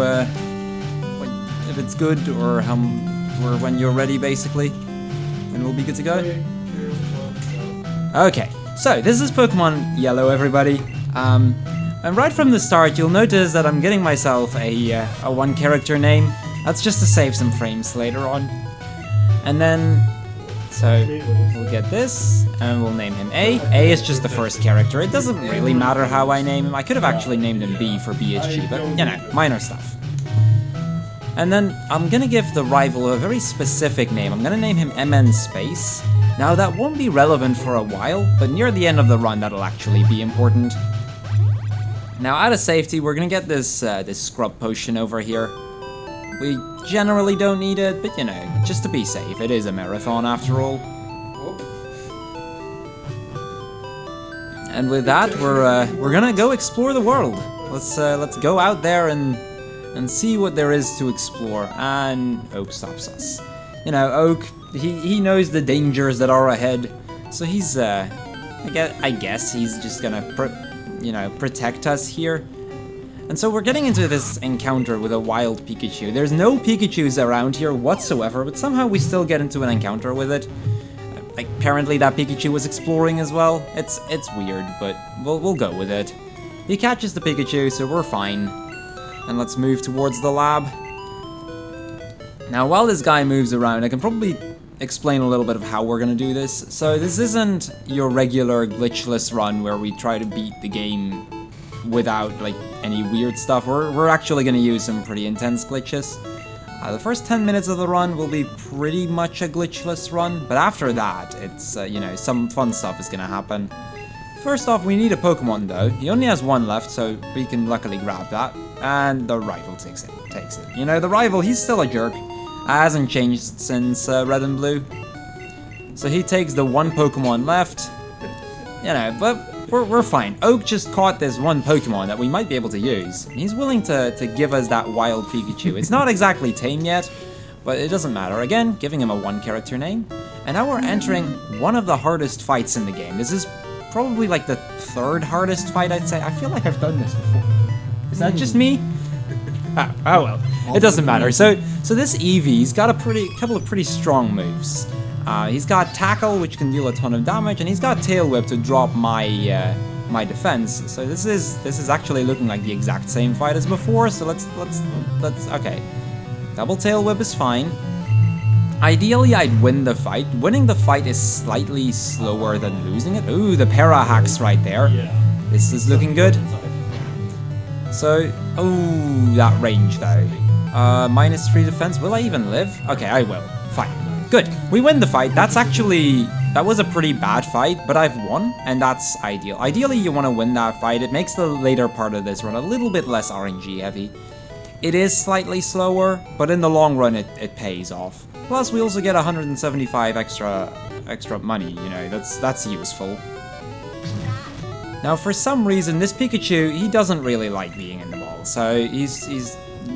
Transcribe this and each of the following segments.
if it's good or when you're ready, basically, and we'll be good to go. Okay, so this is Pokemon Yellow, everybody. And right from the start, you'll notice that I'm getting myself a one-character name. That's just to save some frames later on. And then, so we'll get this, and we'll name him A. A is just the first character. It doesn't really matter how I name him. I could have actually named him B for BSG, but, you know, minor stuff. And then I'm gonna give the rival a very specific name. I'm gonna name him MN Space. Now that won't be relevant for a while, but near the end of the run that'll actually be important. Now out of safety, we're gonna get this scrub potion over here. We generally don't need it, but you know, just to be safe, it is a marathon after all. And with that, we're gonna go explore the world. Let's go out there and see what there is to explore. And Oak stops us. You know, Oak, he knows the dangers that are ahead, so he's I guess he's just gonna protect us here. And so we're getting into this encounter with a wild Pikachu. There's no Pikachus around here whatsoever, but somehow we still get into an encounter with it. Like, apparently that Pikachu was exploring as well. It's weird, but we'll go with it. He catches the Pikachu, so we're fine. And let's move towards the lab. Now, while this guy moves around, I can probably explain a little bit of how we're gonna do this. So this isn't your regular glitchless run where we try to beat the game without like any weird stuff. We're actually gonna use some pretty intense glitches. The first 10 minutes of the run will be pretty much a glitchless run, but after that, it's you know, some fun stuff is gonna happen. First off, we need a Pokemon though. He only has one left, so we can luckily grab that. And the rival takes it. You know, the rival, he's still a jerk. Hasn't changed since Red and Blue. So he takes the one Pokemon left. You know, but we're fine. Oak just caught this one Pokemon that we might be able to use. He's willing to give us that wild Pikachu. It's not exactly tame yet, but it doesn't matter. Again, giving him a one-character name. And now we're entering one of the hardest fights in the game. This is probably like the third hardest fight, I'd say. I feel like I've done this before. Is that just me? Oh well, it doesn't matter. So this Eevee, he's got a couple of pretty strong moves. He's got Tackle, which can deal a ton of damage, and he's got Tail Whip to drop my my defense. So this is actually looking like the exact same fight as before. So let's okay. Double Tail Whip is fine. Ideally, I'd win the fight. Winning the fight is slightly slower than losing it. Ooh, the para hacks right there. This is looking good. So, oh, that range though. -3 defense. Will I even live? Okay, I will. Fine. Good. We win the fight. That was a pretty bad fight, but I've won, and that's ideal. Ideally, you want to win that fight. It makes the later part of this run a little bit less RNG heavy. It is slightly slower, but in the long run, it pays off. Plus, we also get 175 extra money. You know, that's useful. Now, for some reason, this Pikachu, he doesn't really like being in the ball, so he's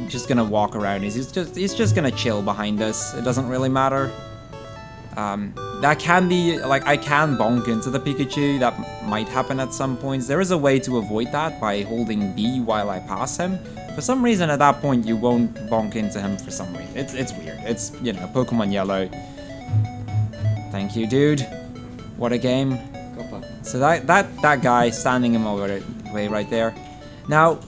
just gonna walk around. He's just gonna chill behind us. It doesn't really matter. That can be, like, I can bonk into the Pikachu. That might happen at some points. There is a way to avoid that by holding B while I pass him. For some reason, at that point, you won't bonk into him for some reason. It's weird. It's, you know, Pokemon Yellow. Thank you, dude. What a game. So that guy standing in my way right there. Now,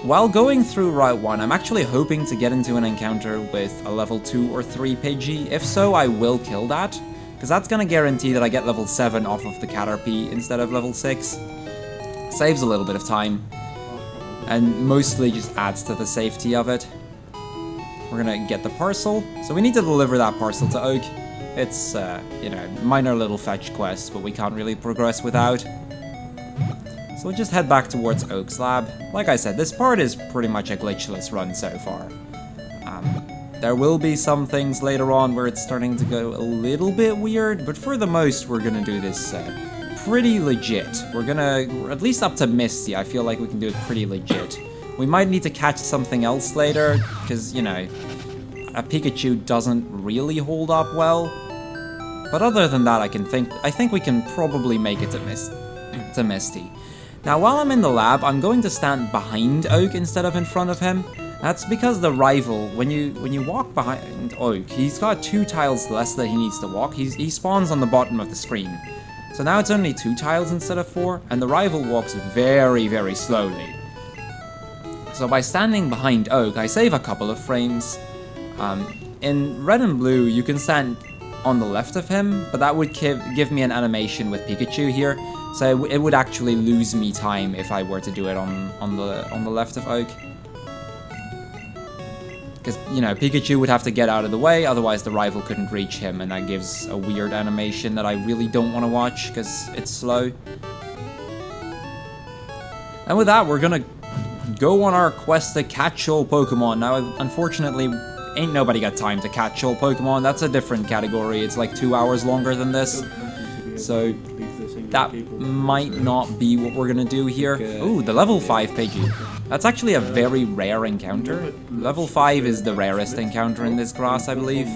while going through Route 1, I'm actually hoping to get into an encounter with a level 2 or 3 Pidgey. If so, I will kill that, because that's going to guarantee that I get level 7 off of the Caterpie instead of level 6. Saves a little bit of time, and mostly just adds to the safety of it. We're going to get the parcel, so we need to deliver that parcel to Oak. It's, you know, minor little fetch quest, but we can't really progress without. So we'll just head back towards Oak's lab. Like I said, this part is pretty much a glitchless run so far. There will be some things later on where it's starting to go a little bit weird, but for the most, we're gonna do this pretty legit. We're gonna, at least up to Misty, I feel like we can do it pretty legit. We might need to catch something else later, because, you know, a Pikachu doesn't really hold up well. But other than that, I think we can probably make it to Misty. Now, while I'm in the lab, I'm going to stand behind Oak instead of in front of him. That's because the rival, when you walk behind Oak, he's got 2 tiles less that he needs to walk. He spawns on the bottom of the screen. So now it's only 2 tiles instead of 4, and the rival walks very, very slowly. So by standing behind Oak, I save a couple of frames. In red and blue, you can stand on the left of him, but that would give me an animation with Pikachu here, so it would actually lose me time if I were to do it on the left of Oak. Because, you know, Pikachu would have to get out of the way, otherwise the rival couldn't reach him, and that gives a weird animation that I really don't want to watch, because it's slow. And with that, we're gonna go on our quest to catch all Pokemon. Now, unfortunately, ain't nobody got time to catch all Pokemon. That's a different category. It's like 2 hours longer than this. So, that might not be what we're gonna do here. Ooh, the level 5 Pidgey. That's actually a very rare encounter. Level 5 is the rarest encounter in this grass, I believe.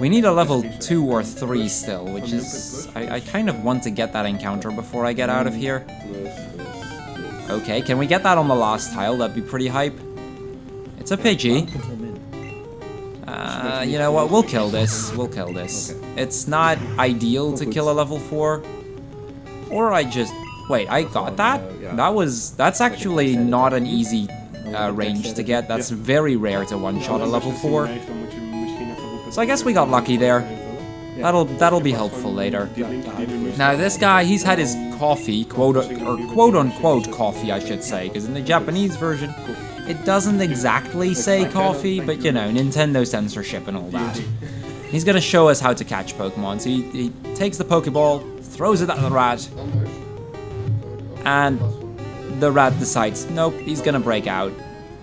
We need a level 2 or 3 still, which is... I kind of want to get that encounter before I get out of here. Okay, can we get that on the last tile? That'd be pretty hype. It's a Pidgey. You know what? We'll kill this. We'll kill this. It's not ideal to kill a level 4. Or I just... Wait, I got that? That's actually not an easy range to get. That's very rare to one-shot a level 4. So I guess we got lucky there. That'll be helpful later. Now this guy, he's had his coffee, quote-unquote coffee, I should say, because in the Japanese version, it doesn't exactly say coffee, but you know, Nintendo censorship and all that. He's gonna show us how to catch Pokemon. So he takes the Pokeball, throws it at the rat, and the rat decides, nope, he's gonna break out.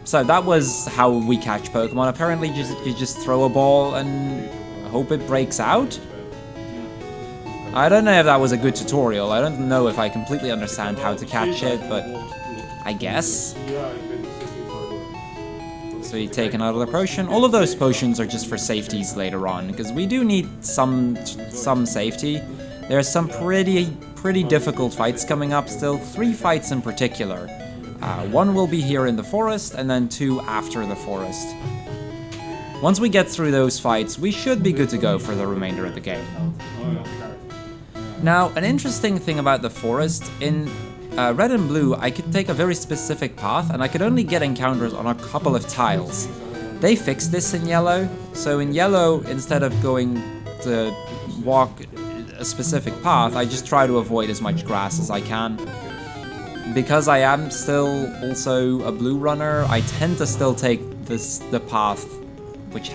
So that was how we catch Pokemon. Apparently you just throw a ball and hope it breaks out? I don't know if that was a good tutorial. I don't know if I completely understand how to catch it, but I guess. So you take another potion. All of those potions are just for safeties later on, because we do need some safety. There's some pretty difficult fights coming up still. 3 fights in particular. 1 will be here in the forest, and then 2 after the forest. Once we get through those fights, we should be good to go for the remainder of the game. Now, an interesting thing about the forest, in red and blue, I could take a very specific path, and I could only get encounters on a couple of tiles. They fixed this in yellow, so in yellow, instead of going to walk a specific path, I just try to avoid as much grass as I can. Because I am still also a blue runner, I tend to still take the path which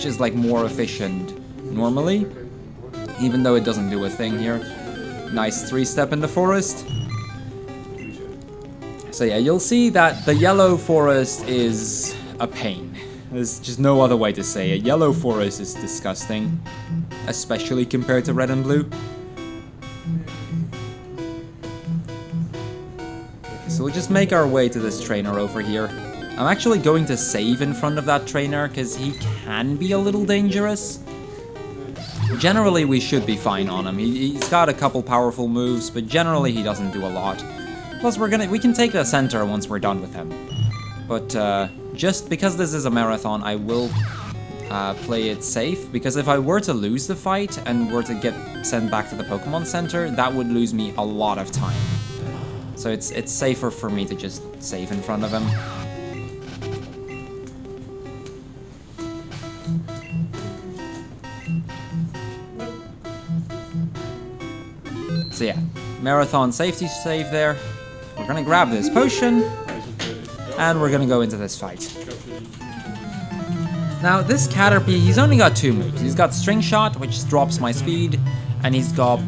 is like more efficient normally, even though it doesn't do a thing here. Nice 3-step in the forest. So yeah, you'll see that the yellow forest is a pain. There's just no other way to say it. Yellow forest is disgusting, especially compared to red and blue. So we'll just make our way to this trainer over here. I'm actually going to save in front of that trainer, because he can be a little dangerous. Generally, we should be fine on him. He's got a couple powerful moves, but generally he doesn't do a lot. Plus, we can take the center once we're done with him. But just because this is a marathon, I will play it safe, because if I were to lose the fight and were to get sent back to the Pokemon Center, that would lose me a lot of time. So it's safer for me to just save in front of him. So yeah, marathon safety save there. We're gonna grab this potion, and we're gonna go into this fight. Now this Caterpie, he's only got 2 moves. He's got String Shot, which drops my speed, and he's got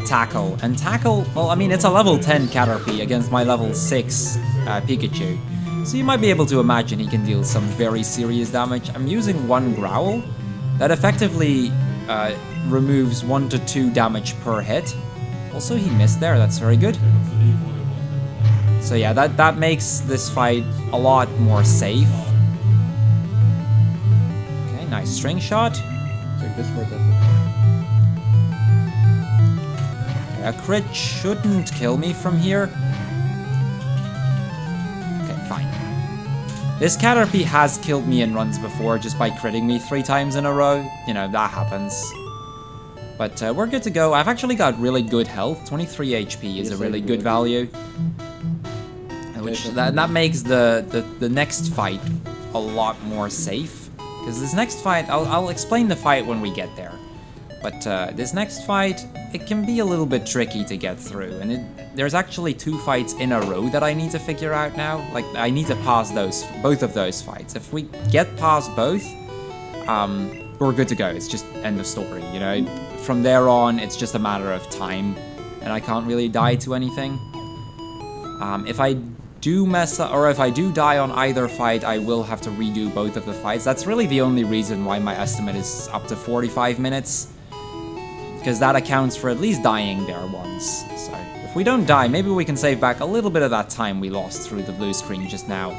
Tackle. And Tackle, well, I mean, it's a level 10 Caterpie against my level 6 Pikachu. So you might be able to imagine he can deal some very serious damage. I'm using 1 Growl. That effectively removes 1 to 2 damage per hit. Also, he missed there, that's very good. So yeah, that makes this fight a lot more safe. Okay, nice String Shot. Take this for A crit shouldn't kill me from here. Okay, fine. This Caterpie has killed me in runs before just by critting me 3 times in a row. You know, that happens. But we're good to go. I've actually got really good health. 23 HP is a really good value. Which that makes the next fight a lot more safe. Because this next fight, I'll explain the fight when we get there. But this next fight, it can be a little bit tricky to get through. And there's actually 2 fights in a row that I need to figure out now. Like, I need to pass both of those fights. If we get past both, we're good to go. It's just end of story, you know? From there on, it's just a matter of time. And I can't really die to anything. If I do mess up, or if I do die on either fight, I will have to redo both of the fights. That's really the only reason why my estimate is up to 45 minutes. Because that accounts for at least dying there once. So if we don't die, maybe we can save back a little bit of that time we lost through the blue screen just now.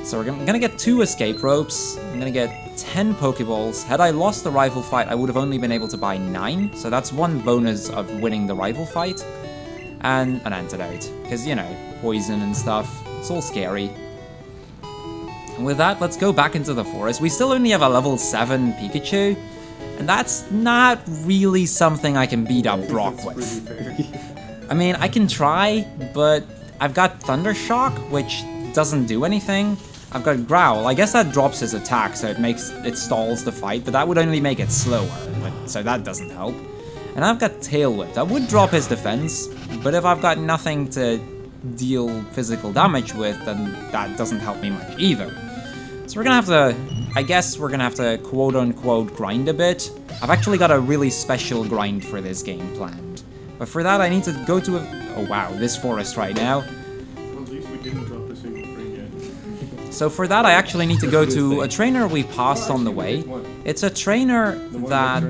So we're gonna get 2 escape ropes. I'm gonna get 10 Pokeballs. Had I lost the rival fight, I would have only been able to buy 9. So that's 1 bonus of winning the rival fight. And an antidote. Because, you know, poison and stuff. It's all scary. And with that, let's go back into the forest. We still only have a level 7 Pikachu. And that's not really something I can beat up Brock with. I mean, I can try, but I've got Thunder Shock, which doesn't do anything. I've got Growl. I guess that drops his attack, so it stalls the fight, but that would only make it slower, so that doesn't help. And I've got Tail Whip. That would drop his defense, but if I've got nothing to deal physical damage with, then that doesn't help me much either. So we're gonna have to, I guess we're gonna have to quote-unquote grind a bit. I've actually got a really special grind for this game planned. But for that I need to go to oh wow, this forest right now. Well, at least we didn't drop a single frame yet. So for that I actually need to go to a trainer we passed on the way. It's a trainer that...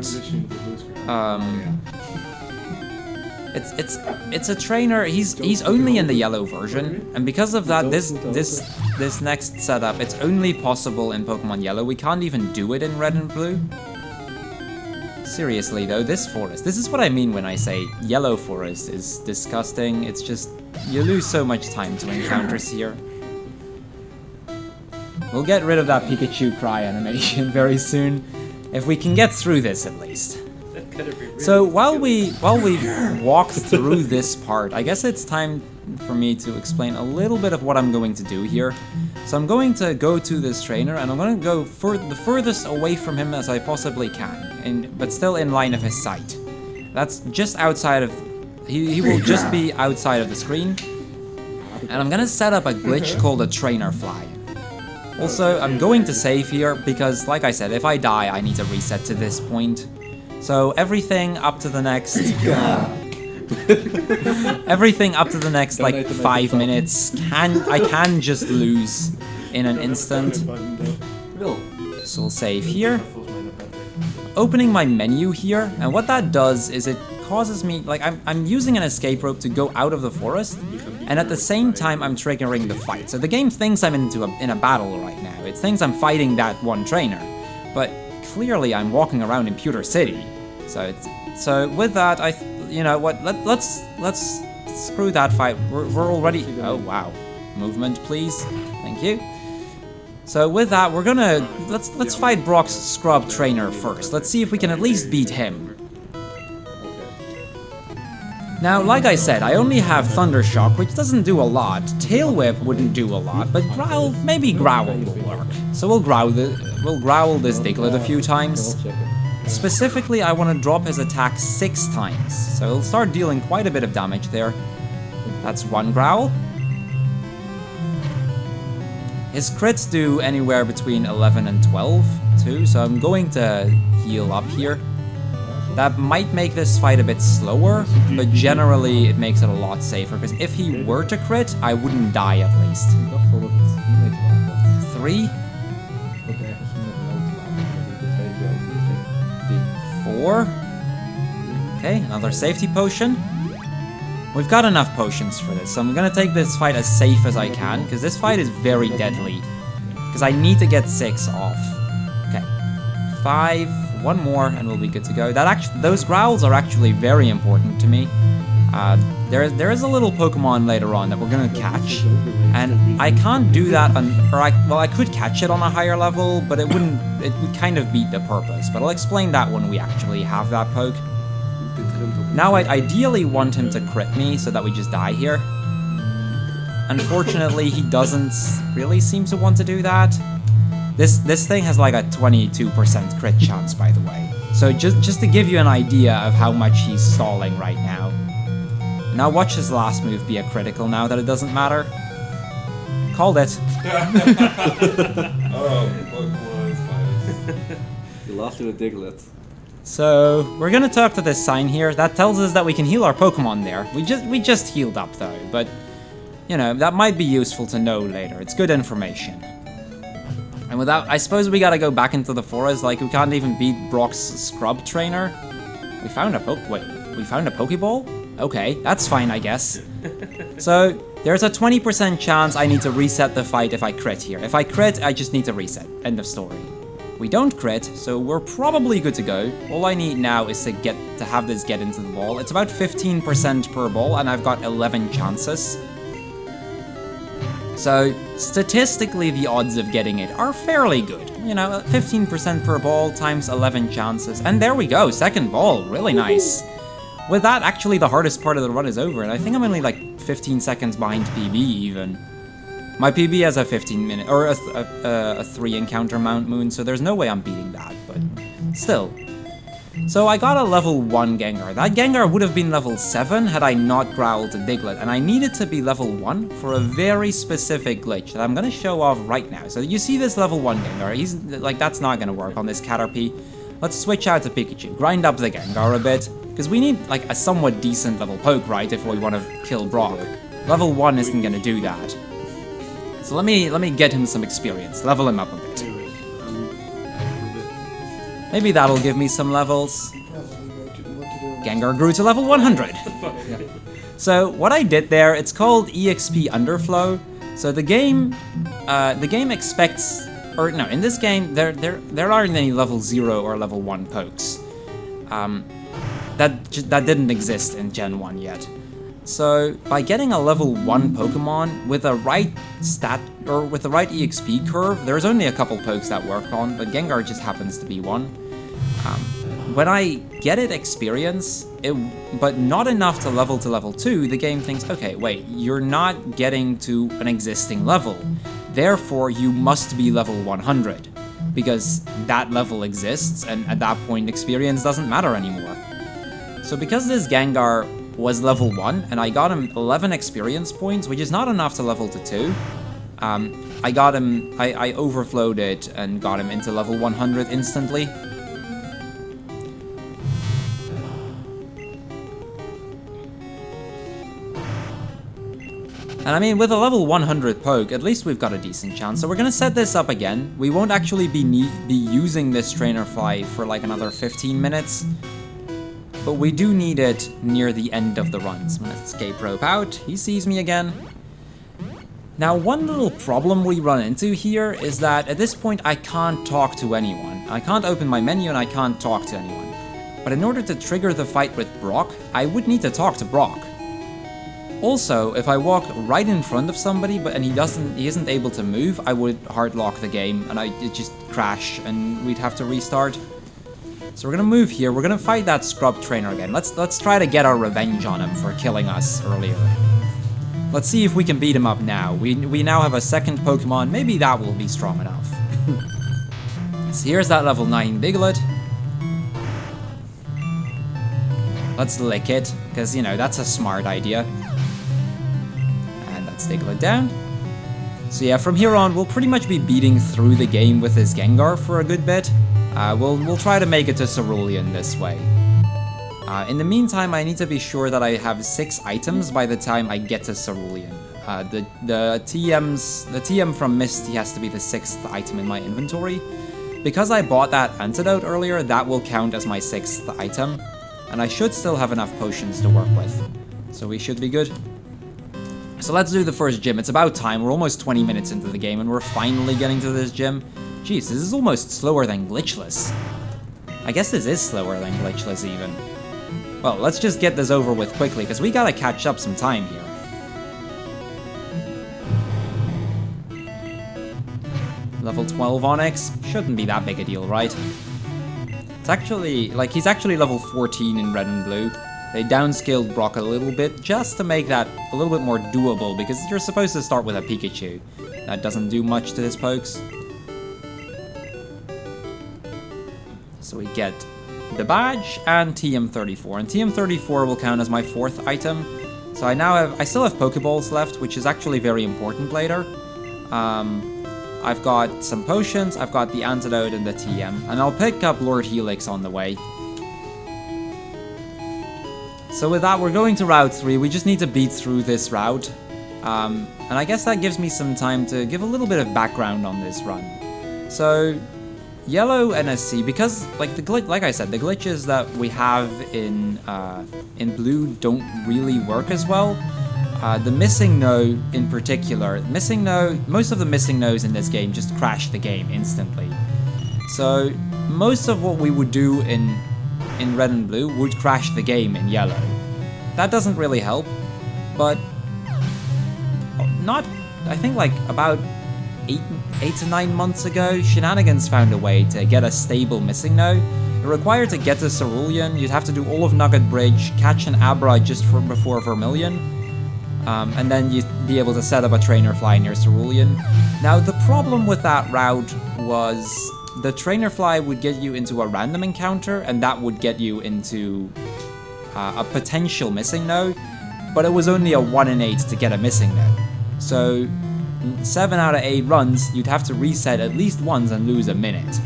It's a trainer. He's only in the yellow version, and because of that, this next setup, it's only possible in Pokemon Yellow. We can't even do it in Red and Blue. Seriously though, this forest. This is what I mean when I say Yellow Forest is disgusting. It's just you lose so much time to encounters here. We'll get rid of that Pikachu cry animation very soon, if we can get through this at least. So while we walk through this part, I guess it's time for me to explain a little bit of what I'm going to do here. So I'm going to go to this trainer, and I'm going to go the furthest away from him as I possibly can, but still in line of his sight. That's just outside of... He will just be outside of the screen. And I'm going to set up a glitch called a trainer fly. Also, I'm going to save here because, like I said, if I die, I need to reset to this point. So everything up to the next... everything up to the next, like, 5 minutes, I can just lose in an instant. So we'll save here. Opening my menu here, and what that does is it causes me, like, I'm using an escape rope to go out of the forest, and at the same time I'm triggering the fight. So the game thinks I'm in a battle right now. It thinks I'm fighting that one trainer, but clearly I'm walking around in Pewter City. So with that, you know what? Let's screw that fight. We're already. Oh wow, movement, please. Thank you. So with that, we're gonna let's fight Brock's scrub trainer first. Let's see if we can at least beat him. Now, like I said, I only have Thunder Shock, which doesn't do a lot. Tail Whip wouldn't do a lot, but Growl, maybe Growl will work. So we'll growl this Diglett a few times. Specifically, I want to drop his attack 6 times, so he'll start dealing quite a bit of damage there. That's 1 Growl. His crits do anywhere between 11 and 12, too, so I'm going to heal up here. That might make this fight a bit slower, but generally it makes it a lot safer, because if he were to crit, I wouldn't die at least. 3. 4. Okay, another safety potion. We've got enough potions for this, so I'm gonna take this fight as safe as I can, because this fight is very deadly. Because I need to get 6 off. Okay, 5, 1 more, and we'll be good to go. Those growls are actually very important to me. There is a little Pokemon later on that we're gonna catch, and I can't do that well, I could catch it on a higher level, but it would kind of beat the purpose, but I'll explain that when we actually have that poke. Now I'd ideally want him to crit me so that we just die here. Unfortunately, he doesn't really seem to want to do that. This thing has like a 22% crit chance, by the way. So just to give you an idea of how much he's stalling right now. Now watch his last move be a critical now that it doesn't matter. Called it. Oh, Pokemon's fine. You lost to a Diglett. So we're gonna talk to this sign here. That tells us that we can heal our Pokemon there. We just healed up though, but you know, that might be useful to know later. It's good information. And without, I suppose we gotta go back into the forest, like we can't even beat Brock's scrub trainer. We found a Pokeball? Okay, that's fine, I guess. So, there's a 20% chance I need to reset the fight if I crit here. If I crit, I just need to reset. End of story. We don't crit, so we're probably good to go. All I need now is to have this get into the ball. It's about 15% per ball, and I've got 11 chances. So, statistically, the odds of getting it are fairly good. You know, 15% per ball times 11 chances. And there we go, second ball, really nice. With that, actually, the hardest part of the run is over, and I think I'm only like 15 seconds behind PB even. My PB has a 15-minute, or a 3 encounter Mount Moon, so there's no way I'm beating that, but still. So I got a level 1 Gengar. That Gengar would have been level 7 had I not growled a Diglett, and I needed to be level 1 for a very specific glitch that I'm gonna show off right now. So you see this level 1 Gengar, he's like, that's not gonna work on this Caterpie. Let's switch out to Pikachu, grind up the Gengar a bit, because we need like a somewhat decent level poke, right, if we want to kill Brock. Level 1 isn't gonna do that. So let me get him some experience, level him up a bit. Maybe that'll give me some levels. Gengar grew to level 100. Yeah. So what I did there, it's called EXP underflow. So the game expects, or no, in this game there aren't any level 0 or level 1 pokes. That didn't exist in Gen 1 yet. So by getting a level 1 Pokemon with a right stat or with the right EXP curve, there's only a couple pokes that work on, but Gengar just happens to be one. When I get it experience, but not enough to level 2, the game thinks, okay, wait, you're not getting to an existing level. Therefore, you must be level 100, because that level exists, and at that point, experience doesn't matter anymore. So because this Gengar was level 1, and I got him 11 experience points, which is not enough to level to 2, I overflowed it and got him into level 100 instantly. And I mean, with a level 100 poke, at least we've got a decent chance. So we're gonna set this up again. We won't actually be using this trainer fly for like another 15 minutes. But we do need it near the end of the run. So I'm gonna escape rope out. He sees me again. Now, one little problem we run into here is that at this point I can't talk to anyone. I can't open my menu and I can't talk to anyone. But in order to trigger the fight with Brock, I would need to talk to Brock. Also, if I walk right in front of somebody and he isn't able to move, I would hard lock the game and it'd just crash and we'd have to restart. So we're gonna move here, we're gonna fight that scrub trainer again. Let's try to get our revenge on him for killing us earlier. Let's see if we can beat him up now. We now have a second Pokemon, maybe that will be strong enough. So here's that level 9 Diglett. Let's lick it, because you know, that's a smart idea. Let's Diglett down. So yeah, from here on, we'll pretty much be beating through the game with this Gengar for a good bit. We'll try to make it to Cerulean this way. In the meantime, I need to be sure that I have 6 items by the time I get to Cerulean. The TM from Misty has to be the 6th item in my inventory. Because I bought that antidote earlier, that will count as my 6th item. And I should still have enough potions to work with. So we should be good. So let's do the first gym. It's about time. We're almost 20 minutes into the game and we're finally getting to this gym. Jeez, this is almost slower than Glitchless. I guess this is slower than Glitchless even. Well, let's just get this over with quickly, because we gotta catch up some time here. Level 12 Onyx, shouldn't be that big a deal, right? It's actually, like, he's actually level 14 in Red and Blue. They downscaled Brock a little bit, just to make that a little bit more doable, because you're supposed to start with a Pikachu. That doesn't do much to his pokes. So we get the badge and TM34, and TM34 will count as my 4th item. So I still have Pokeballs left, which is actually very important later. I've got some potions, I've got the antidote and the TM, and I'll pick up Lord Helix on the way. So with that, we're going to Route 3, we just need to beat through this route. And I guess that gives me some time to give a little bit of background on this run. So, Yellow NSC, because like the glitch, like I said, the glitches that we have in Blue don't really work as well. The missing no in particular, most of the missing no's in this game just crash the game instantly. So most of what we would do in Red and Blue would crash the game in Yellow. That doesn't really help, but I think like about 8 to 9 months ago, Shenanigans found a way to get a stable missing no. It required to get to Cerulean, you'd have to do all of Nugget Bridge, catch an Abra just before Vermilion, and then you'd be able to set up a Trainer Fly near Cerulean. Now the problem with that route was the Trainer Fly would get you into a random encounter, and that would get you into a potential missing no, but it was only a 1 in 8 to get a missing no. So 7 out of 8 runs, you'd have to reset at least once and lose a minute.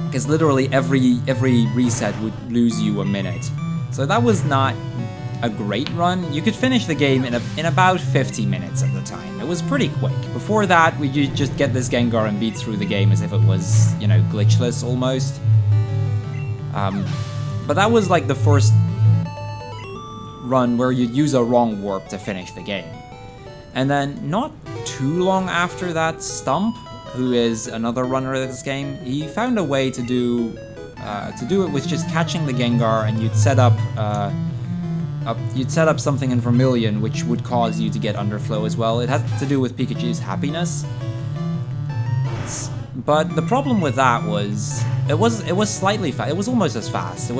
Because literally every reset would lose you a minute. So that was not a great run. You could finish the game in about 50 minutes at the time. It was pretty quick. Before that, we just get this Gengar and beat through the game as if it was, you know, glitchless almost. But that was like the first run where you'd use a wrong warp to finish the game. And then not too long after that, Stump, who is another runner of this game, he found a way to do it with just catching the Gengar, and you'd set up something in Vermilion which would cause you to get underflow as well. It has to do with Pikachu's happiness. But the problem with that was it was slightly fast. It was almost as fast.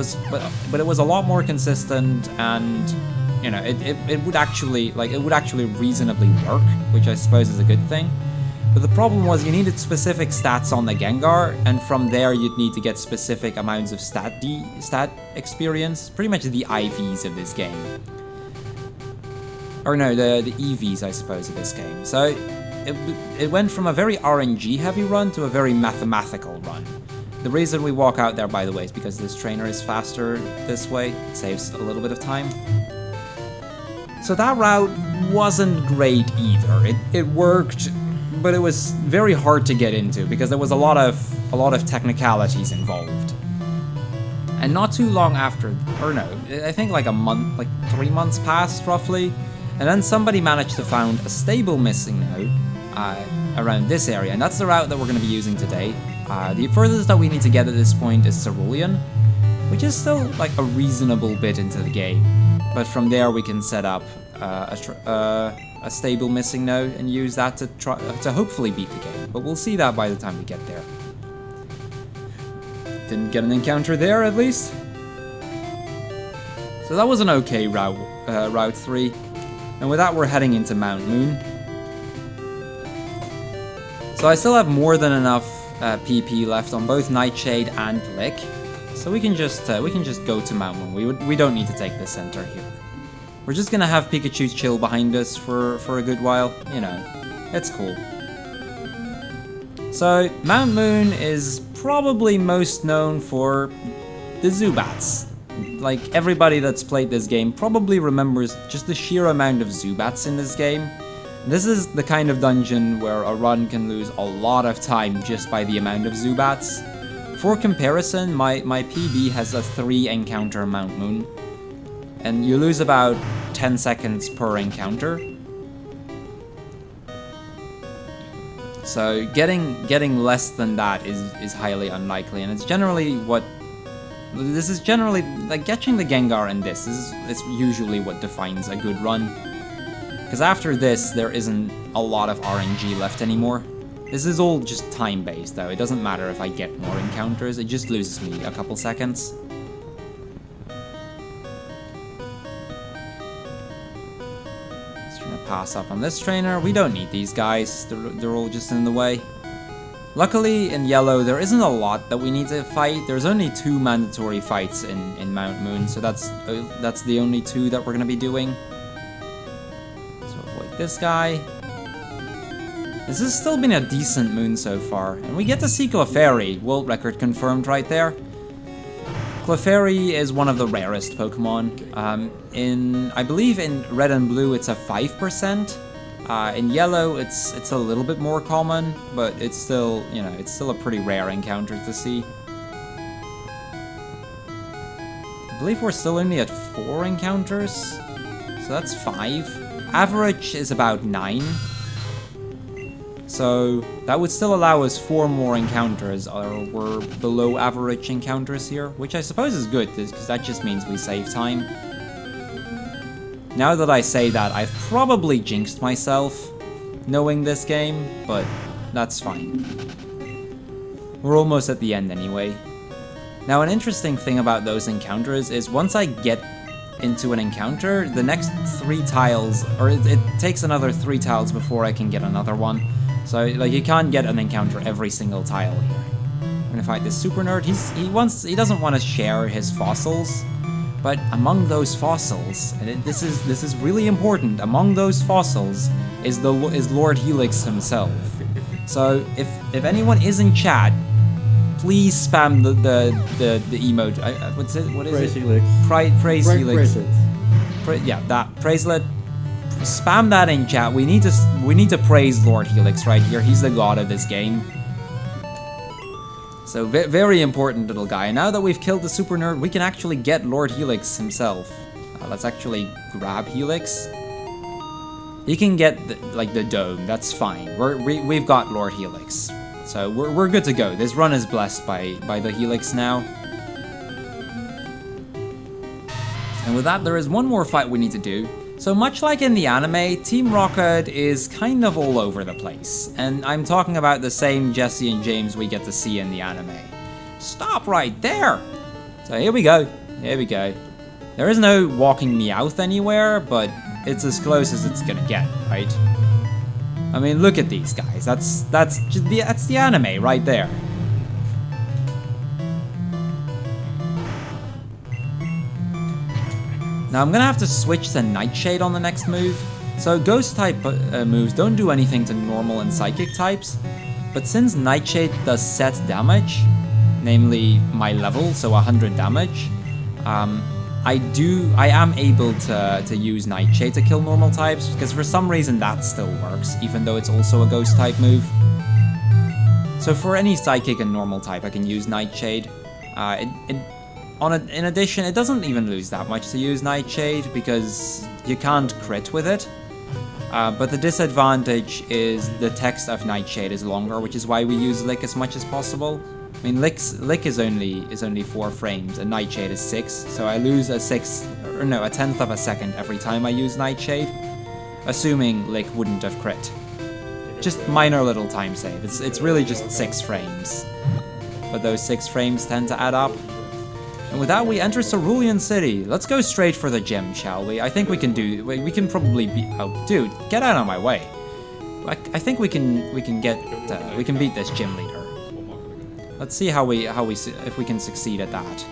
But it was a lot more consistent, and you know, it would actually reasonably work, which I suppose is a good thing. But the problem was you needed specific stats on the Gengar, and from there you'd need to get specific amounts of stat experience, pretty much the IVs of this game. Or no, the EVs, I suppose, of this game. So it went from a very RNG heavy run to a very mathematical run. The reason we walk out there, by the way, is because this trainer is faster this way. It saves a little bit of time. So that route wasn't great either. It worked, but it was very hard to get into because there was a lot of technicalities involved. And not too long after, or no, I think like a month, like 3 months passed roughly, and then somebody managed to find a stable missing no around this area, and that's the route that we're going to be using today. The furthest that we need to get at this point is Cerulean, which is still like a reasonable bit into the game. But from there we can set up a stable missing node and use that to hopefully beat the game. But we'll see that by the time we get there. Didn't get an encounter there, at least. So that was an okay route 3. And with that, we're heading into Mount Moon. So I still have more than enough PP left on both Nightshade and Lick. So we can just go to Mount Moon. We don't need to take the center here. We're just gonna have Pikachu chill behind us for a good while. You know, it's cool. So Mount Moon is probably most known for the Zubats. Like, everybody that's played this game probably remembers just the sheer amount of Zubats in this game. This is the kind of dungeon where a run can lose a lot of time just by the amount of Zubats. For comparison, my PB has a 3 encounter Mount Moon, and you lose about 10 seconds per encounter. So getting less than that is highly unlikely, and it's generally what This is generally, like, catching the Gengar in this is usually what defines a good run. Because after this, there isn't a lot of RNG left anymore. This is all just time-based, though. It doesn't matter if I get more encounters, it just loses me a couple seconds. Just trying to pass up on this trainer. We don't need these guys, they're all just in the way. Luckily, in yellow, there isn't a lot that we need to fight. There's only 2 mandatory fights in Mount Moon, so that's the only 2 that we're going to be doing. So avoid this guy. This has still been a decent moon so far, and we get to see Clefairy. World record confirmed right there. Clefairy is one of the rarest Pokemon. I believe in Red and Blue it's a 5%. In yellow, it's a little bit more common, but it's still, you know, it's still a pretty rare encounter to see. I believe we're still only at 4 encounters, so that's 5. Average is about 9. So that would still allow us 4 more encounters, or we're below average encounters here, which I suppose is good, because that just means we save time. Now that I say that, I've probably jinxed myself knowing this game, but that's fine. We're almost at the end anyway. Now, an interesting thing about those encounters is once I get into an encounter, the next 3 tiles, or it takes another 3 tiles before I can get another one. So, like, you can't get an encounter every single tile here. I'm gonna fight this super nerd. He doesn't want to share his fossils. But among those fossils, and this is really important, among those fossils is Lord Helix himself. So if anyone is in chat, please spam the emote. What is Praise it? Helix. Praise Helix. Praise it. Yeah, that Praiselet. Spam that in chat. We need to praise Lord Helix right here. He's the god of this game. So, very important little guy. Now that we've killed the super nerd, we can actually get Lord Helix himself. Let's actually grab Helix. He can get, the dome, that's fine. We've got Lord Helix. So, we're good to go. This run is blessed by the Helix now. And with that, there is one more fight we need to do. So much like in the anime, Team Rocket is kind of all over the place, and I'm talking about the same Jesse and James we get to see in the anime. Stop right there! So here we go, There is no walking Meowth anywhere, but it's as close as it's gonna get, right? I mean, look at these guys, that's the anime right there. Now I'm gonna have to switch to Nightshade on the next move. So Ghost type moves don't do anything to normal and Psychic types, but since Nightshade does set damage, namely my level, so 100 damage, I am able to use Nightshade to kill normal types, because for some reason that still works, even though it's also a Ghost type move. So for any Psychic and normal type I can use Nightshade. In addition, it doesn't even lose that much to use Nightshade, because you can't crit with it. But the disadvantage is the text of Nightshade is longer, which is why we use Lick as much as possible. I mean, Lick is only 4 frames, and Nightshade is 6, so I lose a 10th of a second every time I use Nightshade, assuming Lick wouldn't have crit. Just minor little time save. It's really just 6 frames, but those 6 frames tend to add up. And with that, we enter Cerulean City. Let's go straight for the gym, shall we? I think we can probably beat. Oh, dude, get out of my way! I think we can beat this gym leader. Let's see if we can succeed at that.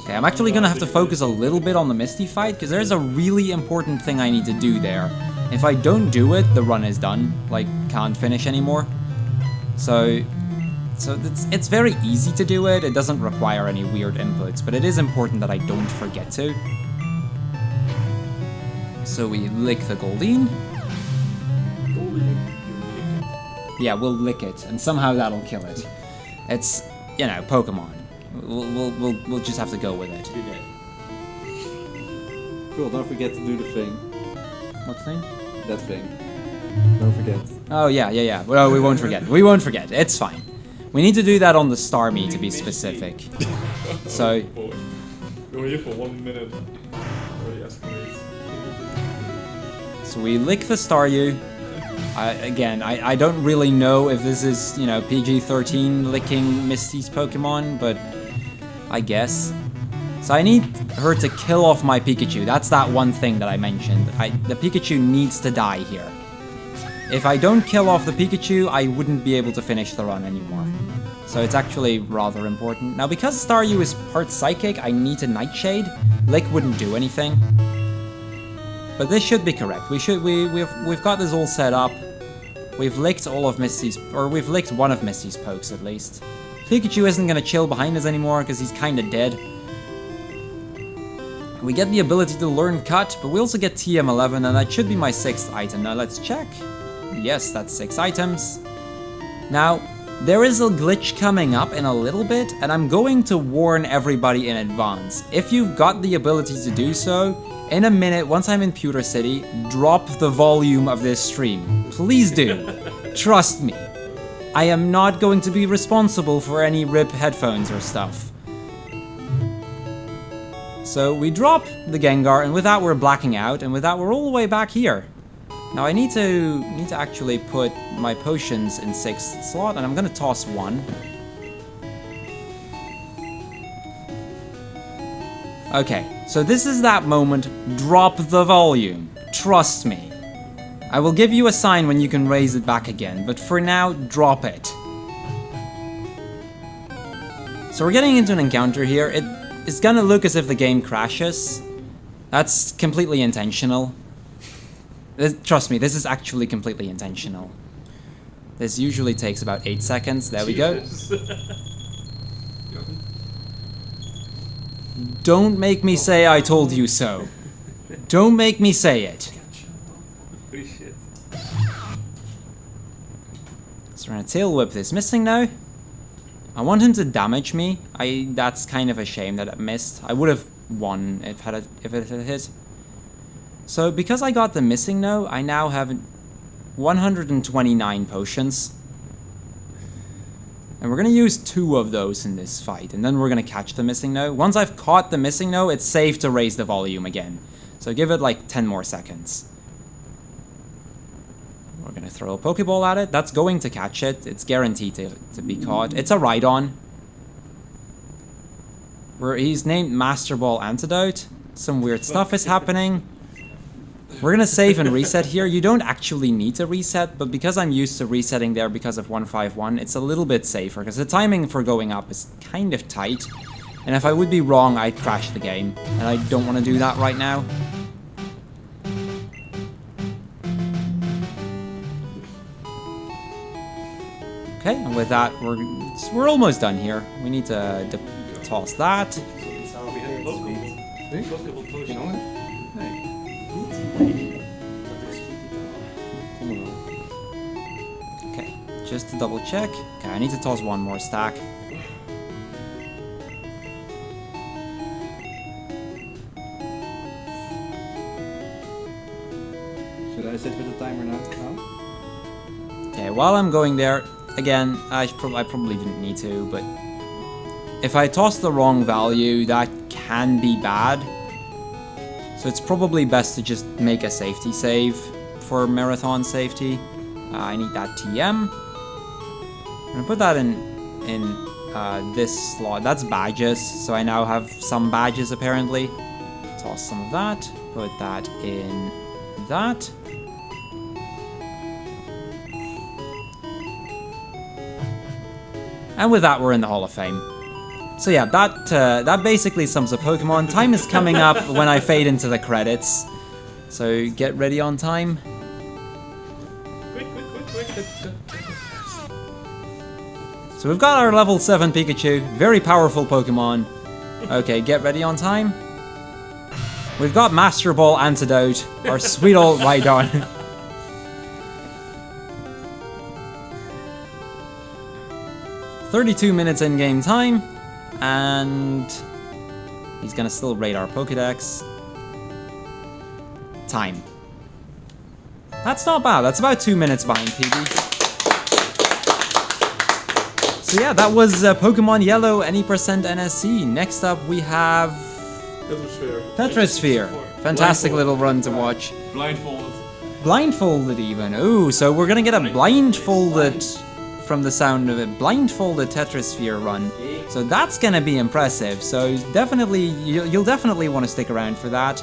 Okay, I'm actually gonna have to focus a little bit on the Misty fight, because there's a really important thing I need to do there. If I don't do it, the run is done. Like, can't finish anymore. So it's very easy to do it. It doesn't require any weird inputs, but it is important that I don't forget to. So we lick the Goldeen. Yeah, we'll lick it, and somehow that'll kill it. It's, you know, Pokemon. We'll just have to go with it. Cool, don't forget to do the thing. What thing? That thing. Don't forget. Oh, yeah. Well, we won't forget. We won't forget. It's fine. We need to do that on the Starmie to be specific. So, Boy, you're here for 1 minute. Already escalates. so we lick the Staryu. I don't really know if this is, you know, PG-13 licking Misty's Pokemon, but I guess. So I need her to kill off my Pikachu. That's that one thing that I mentioned. The Pikachu needs to die here. If I don't kill off the Pikachu, I wouldn't be able to finish the run anymore. So it's actually rather important. Now, because Staryu is part Psychic, I need to Nightshade. Lick wouldn't do anything. But this should be correct. We've got this all set up. We've licked all of Misty's, or we've licked one of Misty's pokes at least. Pikachu isn't gonna chill behind us anymore because he's kinda dead. We get the ability to learn Cut, but we also get TM11, and that should be my 6th item. Now let's check. Yes, that's 6 items. Now, there is a glitch coming up in a little bit, and I'm going to warn everybody in advance. If you've got the ability to do so, in a minute, once I'm in Pewter City, drop the volume of this stream. Please do. Trust me. I am not going to be responsible for any RIP headphones or stuff. So we drop the Gengar, and with that we're blacking out, and with that we're all the way back here. Now I need to actually put my potions in 6th slot, and I'm gonna toss 1. Okay, so this is that moment. Drop the volume. Trust me. I will give you a sign when you can raise it back again, but for now, drop it. So we're getting into an encounter here. It's gonna look as if the game crashes. That's completely intentional. Trust me, this is actually completely intentional. This usually takes about 8 seconds. There we go. Don't make me say I told you so. Don't make me say it. Holy shit. So we're gonna tail whip this missing now. I want him to damage me. That's kind of a shame that it missed. I would have won if it had hit. So because I got the missing no, I now have 129 potions. And we're gonna use 2 of those in this fight, and then we're gonna catch the missing no. Once I've caught the missing no, it's safe to raise the volume again. So give it like 10 more seconds. We're gonna throw a Pokeball at it. That's going to catch it. It's guaranteed to be caught. It's a Rhydon. He's named Master Ball Antidote. Some weird stuff is happening. We're gonna save and reset here. You don't actually need to reset, but because I'm used to resetting there because of 151, it's a little bit safer, because the timing for going up is kind of tight. And if I would be wrong, I'd crash the game, and I don't want to do that right now. Okay, and with that, we're almost done here. We need to toss that. That's how we had Pokeball potion. Okay, just to double check. Okay, I need to toss 1 more stack. Should I sit with the timer now? Okay, while I'm going there, again, I probably didn't need to, but if I toss the wrong value, that can be bad. So it's probably best to just make a safety save for marathon safety. I need that TM. I'm gonna put that in this slot. That's badges, so I now have some badges apparently. Toss some of that. Put that in that. And with that, we're in the Hall of Fame. So yeah, that basically sums up Pokemon. Time is coming up when I fade into the credits. So get ready on time. Quick. So we've got our level 7 Pikachu, very powerful Pokemon. Okay, get ready on time. We've got Master Ball Antidote, our sweet old Rhydon. "32 minutes in-game time, and he's gonna still raid our Pokedex. Time. That's not bad, that's about 2 minutes behind PB. So yeah, that was Pokemon Yellow any % NSC. Next up we have Tetrasphere. Fantastic little run to watch. Blindfolded. Blindfolded even. Ooh, so we're gonna get a blindfolded, from the sound of it, blindfolded Tetrasphere run. So that's gonna be impressive. So definitely, you'll definitely want to stick around for that.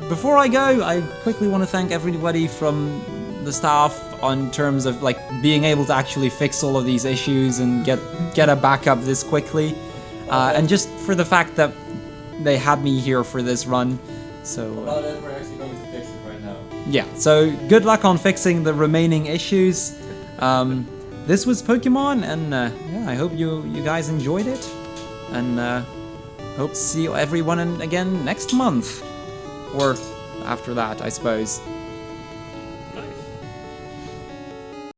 Before I go, I quickly want to thank everybody from the staff on terms of like being able to actually fix all of these issues and get a backup this quickly, and just for the fact that they had me here for this run. So We're actually going to fix it right now. yeah, so good luck on fixing the remaining issues. This was Pokemon, and yeah, I hope you guys enjoyed it, and hope to see everyone again next month, or after that, I suppose.